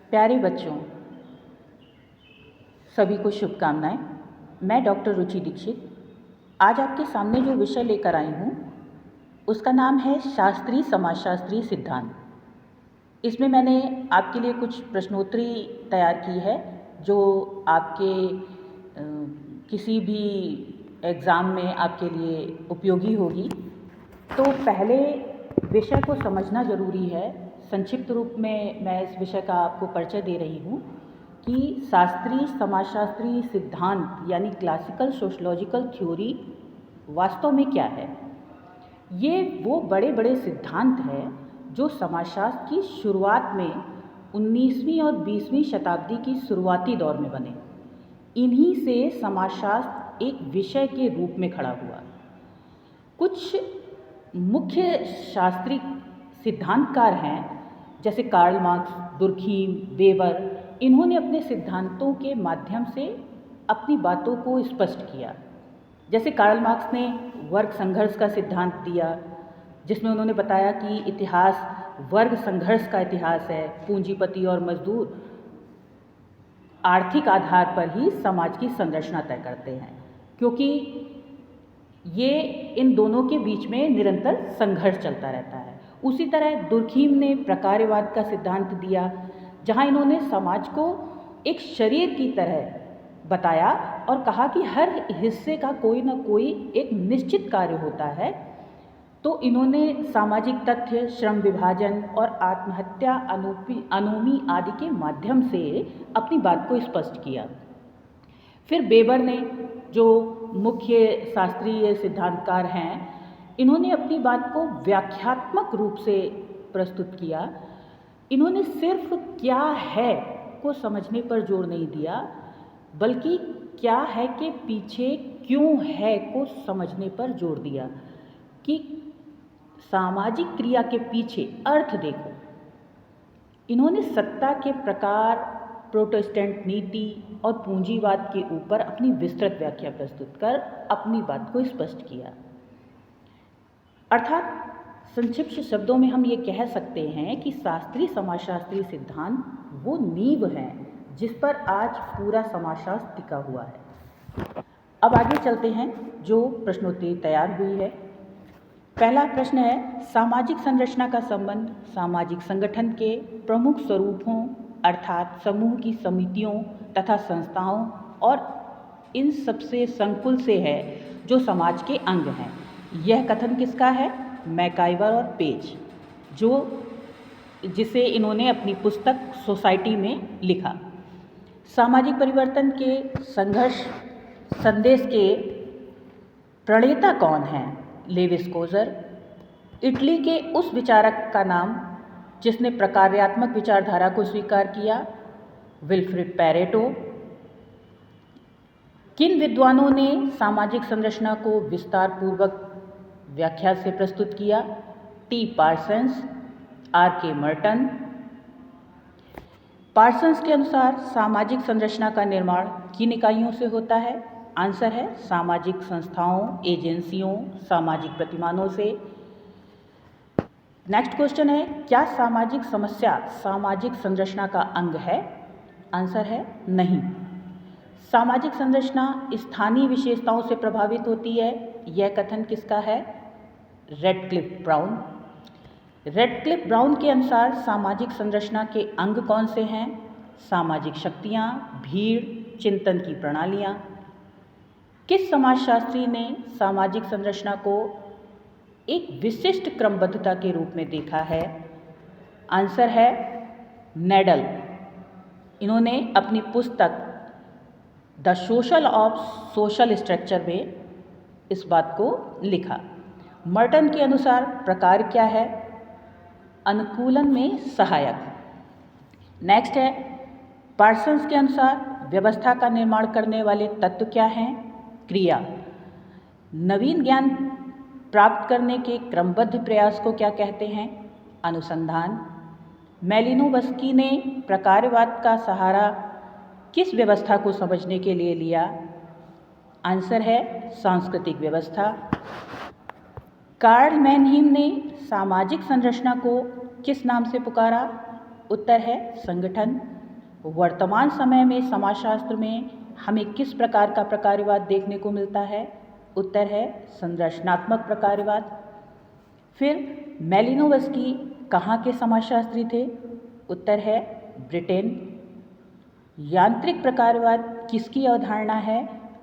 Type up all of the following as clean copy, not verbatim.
प्यारे बच्चों, सभी को शुभकामनाएं। मैं डॉक्टर रुचि दीक्षित आज आपके सामने जो विषय लेकर आई हूँ उसका नाम है शास्त्रीय समाजशास्त्रीय सिद्धांत। इसमें मैंने आपके लिए कुछ प्रश्नोत्तरी तैयार की है जो आपके किसी भी एग्ज़ाम में आपके लिए उपयोगी होगी। तो पहले विषय को समझना ज़रूरी है। संक्षिप्त रूप में मैं इस विषय का आपको परिचय दे रही हूँ कि शास्त्रीय समाजशास्त्रीय सिद्धांत यानी क्लासिकल सोशलॉजिकल थ्योरी वास्तव में क्या है। ये वो बड़े बड़े सिद्धांत हैं जो समाजशास्त्र की शुरुआत में 19वीं और 20वीं शताब्दी की शुरुआती दौर में बने। इन्हीं से समाजशास्त्र एक विषय के रूप में खड़ा हुआ। कुछ मुख्य शास्त्रीय सिद्धांतकार हैं जैसे कार्ल मार्क्स, दुर्खीम, वेबर। इन्होंने अपने सिद्धांतों के माध्यम से अपनी बातों को स्पष्ट किया। जैसे कार्ल मार्क्स ने वर्ग संघर्ष का सिद्धांत दिया जिसमें उन्होंने बताया कि इतिहास वर्ग संघर्ष का इतिहास है। पूंजीपति और मजदूर आर्थिक आधार पर ही समाज की संरचना तय करते हैं क्योंकि ये इन दोनों के बीच में निरंतर संघर्ष चलता रहता है। उसी तरह दुर्खीम ने प्रकार्यवाद का सिद्धांत दिया जहां इन्होंने समाज को एक शरीर की तरह बताया और कहा कि हर हिस्से का कोई ना कोई एक निश्चित कार्य होता है। तो इन्होंने सामाजिक तथ्य, श्रम विभाजन और आत्महत्या अनोमी आदि के माध्यम से अपनी बात को स्पष्ट किया। फिर वेबर ने, जो मुख्य शास्त्रीय सिद्धांतकार हैं, इन्होंने अपनी बात को व्याख्यात्मक रूप से प्रस्तुत किया। इन्होंने सिर्फ क्या है को समझने पर जोर नहीं दिया बल्कि क्या है के पीछे क्यों है को समझने पर जोर दिया कि सामाजिक क्रिया के पीछे अर्थ देखो। इन्होंने सत्ता के प्रकार, प्रोटेस्टेंट नीति और पूंजीवाद के ऊपर अपनी विस्तृत व्याख्या प्रस्तुत कर अपनी बात को स्पष्ट किया। अर्थात संक्षिप्त शब्दों में हम ये कह सकते हैं कि शास्त्रीय समाजशास्त्रीय सिद्धांत वो नींव है जिस पर आज पूरा समाजशास्त्र टिका हुआ है। अब आगे चलते हैं जो प्रश्नोत्तरी तैयार हुई है। पहला प्रश्न है, सामाजिक संरचना का संबंध सामाजिक संगठन के प्रमुख स्वरूपों अर्थात समूह की समितियों तथा संस्थाओं और इन सबसे संकुल से है जो समाज के अंग हैं। यह कथन किसका है? मैकाइवर और पेज, जिसे इन्होंने अपनी पुस्तक सोसाइटी में लिखा। सामाजिक परिवर्तन के संघर्ष संदेश के प्रणेता कौन हैं? Levi's Coser. इटली के उस विचारक का नाम जिसने प्रकार्यात्मक विचारधारा को स्वीकार किया? Wilfred Pareto. किन विद्वानों ने सामाजिक संरचना को विस्तार पूर्वक व्याख्या से प्रस्तुत किया? टी पार्सन्स, आर के मर्टन। पार्सन्स के अनुसार सामाजिक संरचना का निर्माण किन इकाइयों से होता है? आंसर है सामाजिक संस्थाओं, एजेंसियों, सामाजिक प्रतिमानों से। नेक्स्ट क्वेश्चन है, क्या सामाजिक समस्या सामाजिक संरचना का अंग है? आंसर है नहीं। सामाजिक संरचना स्थानीय विशेषताओं से प्रभावित होती है। यह कथन किसका है? Radcliffe brown. रेडक्लिफ ब्राउन के अनुसार सामाजिक संरचना के अंग कौन से हैं? सामाजिक शक्तियाँ, भीड़, चिंतन की प्रणालियाँ। किस समाजशास्त्री ने सामाजिक संरचना को एक विशिष्ट क्रमबद्धता के रूप में देखा है? आंसर है नेडल। इन्होंने अपनी पुस्तक the social of social structure में इस बात को लिखा। मर्टन के अनुसार प्रकार क्या है? अनुकूलन में सहायक। नेक्स्ट है, पार्सन्स के अनुसार व्यवस्था का निर्माण करने वाले तत्व क्या हैं? क्रिया। नवीन ज्ञान प्राप्त करने के क्रमबद्ध प्रयास को क्या कहते हैं? अनुसंधान। मैलिनोवस्की ने प्रकार्यवाद का सहारा किस व्यवस्था को समझने के लिए लिया? आंसर है सांस्कृतिक व्यवस्था। कार्ल मैनहीम ने सामाजिक संरचना को किस नाम से पुकारा? उत्तर है संगठन। वर्तमान समय में समाजशास्त्र में हमें किस प्रकार का प्रकारवाद देखने को मिलता है? उत्तर है संरचनात्मक प्रकारवाद। फिर मैलिनोवस्की कहाँ के समाजशास्त्री थे? उत्तर है ब्रिटेन। यांत्रिक प्रकारवाद किसकी अवधारणा है?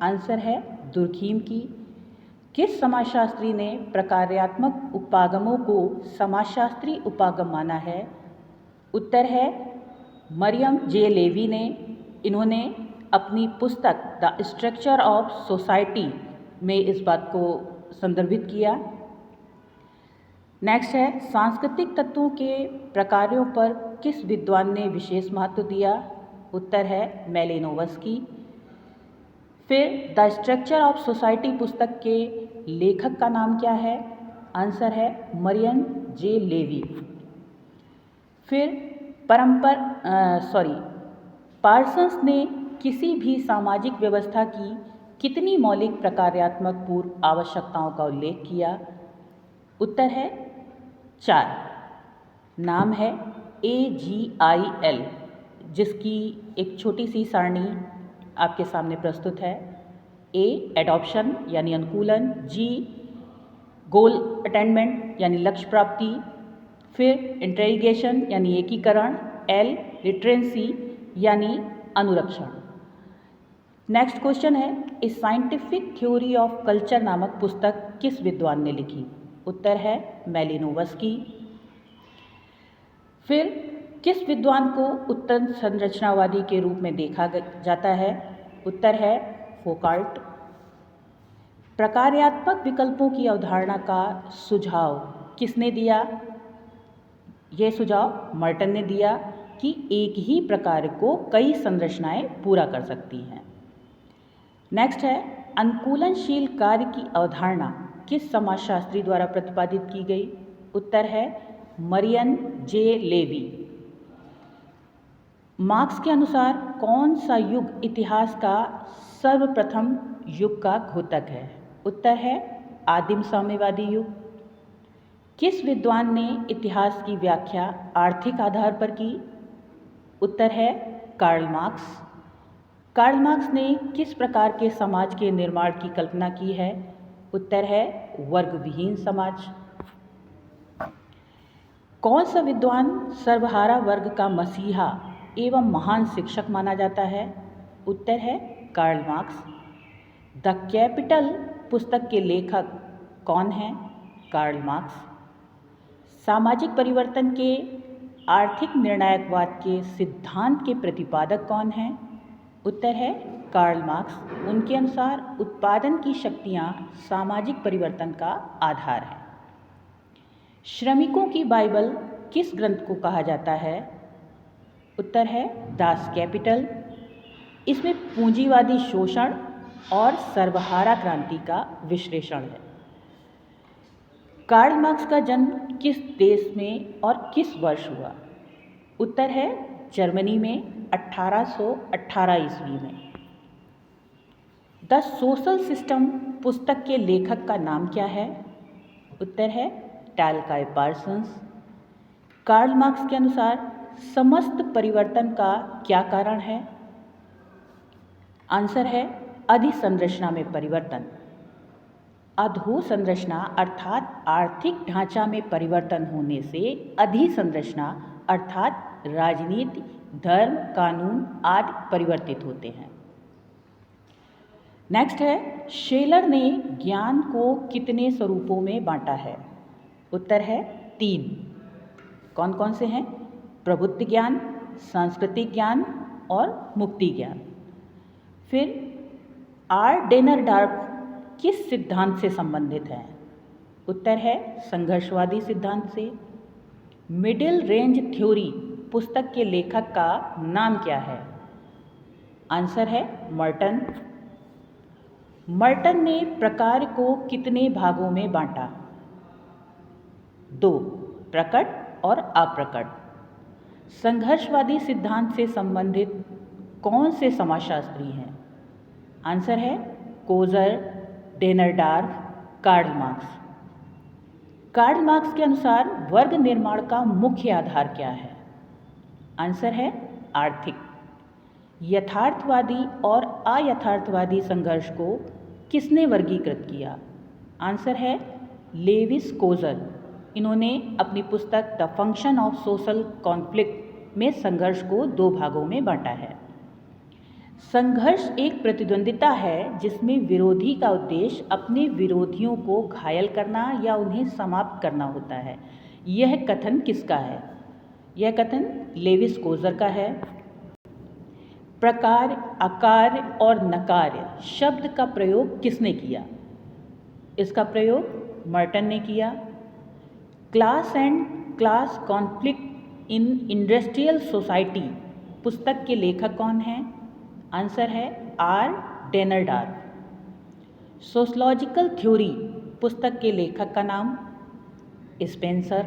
आंसर है दुर्खीम की। किस समाजशास्त्री ने प्रकार्यात्मक उपागमों को समाजशास्त्री उपागम माना है? उत्तर है मरियम जे लेवी ने। इन्होंने अपनी पुस्तक द स्ट्रक्चर ऑफ सोसाइटी में इस बात को संदर्भित किया। नेक्स्ट है सांस्कृतिक तत्वों के प्रकारों पर किस विद्वान ने विशेष महत्व दिया? उत्तर है मैलिनोवस्की। फिर द स्ट्रक्चर ऑफ सोसाइटी पुस्तक के लेखक का नाम क्या है? आंसर है मरियम जे लेवी। फिर पार्सन्स ने किसी भी सामाजिक व्यवस्था की कितनी मौलिक प्रकार्यात्मक पूर्व आवश्यकताओं का उल्लेख किया? उत्तर है 4। नाम है AGIL, जिसकी एक छोटी सी सारणी आपके सामने प्रस्तुत है। A एडॉप्शन यानी अनुकूलन, G गोल अटेनमेंट यानी लक्ष्य प्राप्ति, फिर इंटेग्रेशन यानी एकीकरण, L लिटरेंसी यानी अनुरक्षण। नेक्स्ट क्वेश्चन है ए साइंटिफिक थ्योरी ऑफ कल्चर नामक पुस्तक किस विद्वान ने लिखी? उत्तर है मैलिनोवस्की। फिर किस विद्वान को उत्तर संरचनावादी के रूप में देखा जाता है? उत्तर है फोकाल्ट। प्रकार्यात्मक विकल्पों की अवधारणा का सुझाव किसने दिया? यह सुझाव मर्टन ने दिया कि एक ही प्रकार को कई संरचनाएं पूरा कर सकती हैं। नेक्स्ट है अनुकूलनशील कार्य की अवधारणा किस समाजशास्त्री द्वारा प्रतिपादित की गई? उत्तर है मरियम जे लेवी। मार्क्स के अनुसार कौन सा युग इतिहास का सर्वप्रथम युग का घोतक है? उत्तर है आदिम साम्यवादी युग। किस विद्वान ने इतिहास की व्याख्या आर्थिक आधार पर की? उत्तर है कार्ल मार्क्स। कार्ल मार्क्स ने किस प्रकार के समाज के निर्माण की कल्पना की है? उत्तर है वर्गविहीन समाज। कौन सा विद्वान सर्वहारा वर्ग का मसीहा एवं महान शिक्षक माना जाता है? उत्तर है कार्ल मार्क्स। द कैपिटल पुस्तक के लेखक कौन हैं? Karl Marx. सामाजिक परिवर्तन के आर्थिक निर्णायकवाद के सिद्धांत के प्रतिपादक कौन हैं? उत्तर है कार्ल मार्क्स। उनके अनुसार उत्पादन की शक्तियाँ सामाजिक परिवर्तन का आधार है। श्रमिकों की बाइबल किस ग्रंथ को कहा जाता है? उत्तर है दास कैपिटल। इसमें पूंजीवादी शोषण और सर्वहारा क्रांति का विश्लेषण है। कार्ल मार्क्स का जन्म किस देश में और किस वर्ष हुआ? उत्तर है जर्मनी में 1818 ईस्वी में। द सोशल सिस्टम पुस्तक के लेखक का नाम क्या है? उत्तर है टालकाय पार्सन्स। कार्ल मार्क्स के अनुसार समस्त परिवर्तन का क्या कारण है? आंसर है अधिसंरचना में परिवर्तन। अधोसंरचना अर्थात आर्थिक ढांचा में परिवर्तन होने से अधिसंरचना अर्थात राजनीति, धर्म, कानून आदि परिवर्तित होते हैं। नेक्स्ट है शेलर ने ज्ञान को कितने स्वरूपों में बांटा है? उत्तर है 3। कौन कौन से हैं? प्रभुत्व ज्ञान, सांस्कृतिक ज्ञान और मुक्ति ज्ञान। फिर आर डेनरडार्फ किस सिद्धांत से संबंधित है? उत्तर है संघर्षवादी सिद्धांत से। मिडिल रेंज थ्योरी पुस्तक के लेखक का नाम क्या है? आंसर है मर्टन। मर्टन ने प्रकार को कितने भागों में बांटा? 2, प्रकट और अप्रकट। संघर्षवादी सिद्धांत से संबंधित कौन से समाजशास्त्री हैं? आंसर है Coser, Dahrendorf, Karl Marx. Karl Marx के अनुसार वर्ग निर्माण का मुख्य आधार क्या है? आंसर है आर्थिक। यथार्थवादी और अयथार्थवादी संघर्ष को किसने वर्गीकृत किया? आंसर है लेविस कोजर। इन्होंने अपनी पुस्तक the function of social conflict में संघर्ष को 2 भागों में बांटा है। संघर्ष एक प्रतिद्वंदिता है जिसमें विरोधी का उद्देश्य अपने विरोधियों को घायल करना या उन्हें समाप्त करना होता है। यह कथन किसका है? यह कथन लेविस कोजर का है। प्रकार, अकार्य और नकार्य शब्द का प्रयोग किसने किया? इसका प्रयोग मर्टन ने किया। Class and class conflict in industrial society पुस्तक के लेखक कौन हैं? आंसर है आर डेनरडार्फ। सोशलॉजिकल थ्योरी पुस्तक के लेखक का नाम स्पेंसर।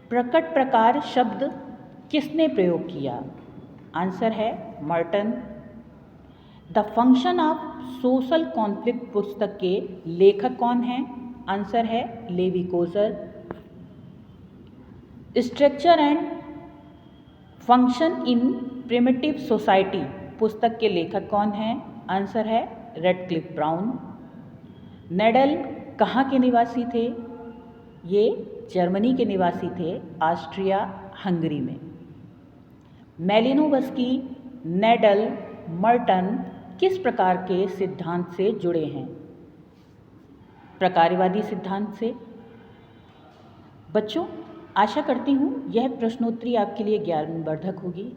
प्रकट प्रकार शब्द किसने प्रयोग किया? आंसर है Merton. The function of social conflict पुस्तक के लेखक कौन हैं? आंसर है Lewis Coser. Structure and function in primitive society पुस्तक के लेखक कौन हैं? आंसर है रेडक्लिफ ब्राउन। नेडल कहाँ के निवासी थे? ये जर्मनी के निवासी थे, ऑस्ट्रिया हंगरी में। मैलिनोवस्की, नेडल, मर्टन किस प्रकार के सिद्धांत से जुड़े हैं? प्रकारवादी सिद्धांत से। बच्चों, आशा करती हूँ यह प्रश्नोत्तरी आपके लिए ज्ञानवर्धक होगी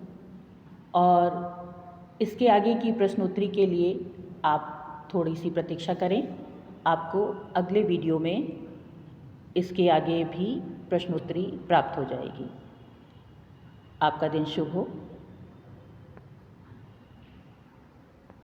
और इसके आगे की प्रश्नोत्तरी के लिए आप थोड़ी सी प्रतीक्षा करें। आपको अगले वीडियो में इसके आगे भी प्रश्नोत्तरी प्राप्त हो जाएगी। आपका दिन शुभ हो।